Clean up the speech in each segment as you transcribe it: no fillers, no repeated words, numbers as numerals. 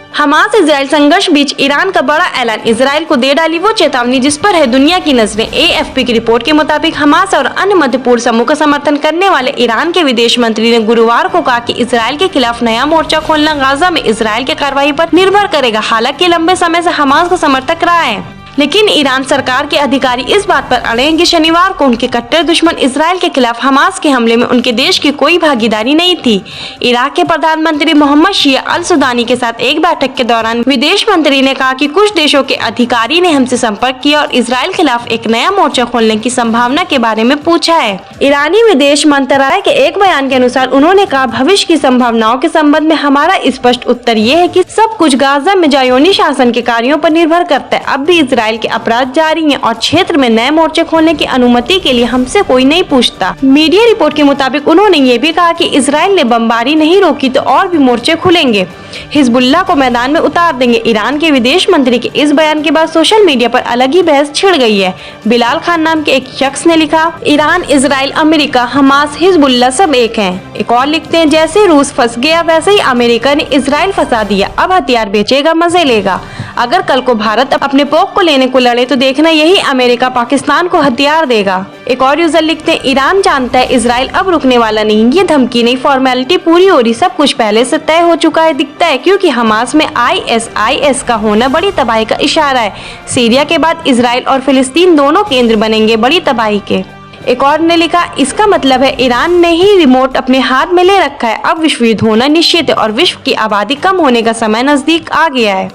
Hamas Israel संघर्ष बीच Iran का बड़ा ऐलान, इजराइल को दे डाली वो चेतावनी जिस पर है दुनिया की नजरें। एएफपी की रिपोर्ट के मुताबिक हमास और अन्य मध्यपूर्व समूह का समर्थन करने वाले ईरान के विदेश मंत्री ने गुरुवार को कहा कि इजराइल के खिलाफ नया मोर्चा खोलना गाजा में इजराइल की कार्रवाई पर निर्भर करेगा। हालांकि लंबे समय से हमास का समर्थक रहा है, लेकिन ईरान सरकार के अधिकारी इस बात पर अड़े हैं कि शनिवार को उनके कट्टर दुश्मन इजराइल के खिलाफ हमास के हमले में उनके देश की कोई भागीदारी नहीं थी। इराक के प्रधानमंत्री मोहम्मद शिया अल सुदानी के साथ एक बैठक के दौरान विदेश मंत्री ने कहा कि कुछ देशों के अधिकारी ने हमसे संपर्क किया और इजराइल खिलाफ एक नया मोर्चा खोलने की संभावना के बारे में पूछा है। ईरानी विदेश मंत्रालय के एक बयान के अनुसार उन्होंने कहा, भविष्य की संभावनाओं के संबंध में हमारा स्पष्ट उत्तर ये है कि सब कुछ गाजा में ज़ायोनी शासन के कार्यों पर निर्भर करता है। अब भी इजराइल के अपराध जारी हैं और क्षेत्र में नए मोर्चे खोलने की अनुमति के लिए हमसे कोई नहीं पूछता। मीडिया रिपोर्ट के मुताबिक उन्होंने ये भी कहा कि इजराइल ने बमबारी नहीं रोकी तो और भी मोर्चे खुलेंगे, हिजबुल्लाह को मैदान में उतार देंगे। ईरान के विदेश मंत्री के इस बयान के बाद सोशल मीडिया पर अलग ही बहस छिड़ गई है। बिलाल खान नाम के एक शख्स ने लिखा, Iran, Israel, America, Hamas, Hezbollah सब एक हैं। एक और लिखते हैं, जैसे रूस फंस गया वैसे ही अमेरिका ने इजराइल फंसा दिया, अब हथियार बेचेगा, मजे लेगा। अगर कल को भारत अपने पोक को लेने को लड़े तो देखना यही अमेरिका पाकिस्तान को हथियार देगा। एक और यूजर लिखते हैं, ईरान जानता है इजराइल अब रुकने वाला नहीं, ये धमकी नहीं, फॉर्मेलिटी पूरी हो रही, सब कुछ पहले से तय हो चुका है दिखता है, क्योंकि हमास में ISIS का होना बड़ी तबाही का इशारा है। सीरिया के बाद इजराइल और फिलिस्तीन दोनों केंद्र बनेंगे बड़ी तबाही के। एक और ने लिखा, इसका मतलब है ईरान ने ही रिमोट अपने हाथ में ले रखा है, अब विश्व युद्ध होना निश्चित है और विश्व की आबादी कम होने का समय नजदीक आ गया है।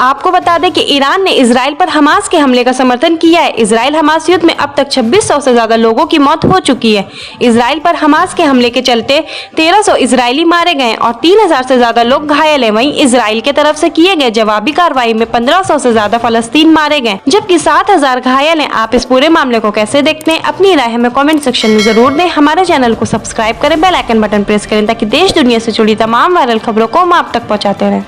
आपको बता दें कि ईरान ने इजराइल पर हमास के हमले का समर्थन किया है। इजराइल हमास युद्ध में अब तक 2600 से ज्यादा लोगों की मौत हो चुकी है। इजराइल पर हमास के हमले के चलते 1300 इजरायली मारे गए और 3000 से ज्यादा लोग घायल हैं। वहीं इजराइल की तरफ से किए गए जवाबी कार्रवाई में 1500 से ज्यादा फलस्तीन मारे गए, जबकि 7000 घायल हैं। आप इस पूरे मामले को कैसे देखते हैं, अपनी राय हमें कमेंट सेक्शन में जरूर दें। हमारे चैनल को सब्सक्राइब करें, बेल आइकन बटन प्रेस करें ताकि देश दुनिया से जुड़ी तमाम वायरल खबरों को हम आप तक पहुँचाते रहें।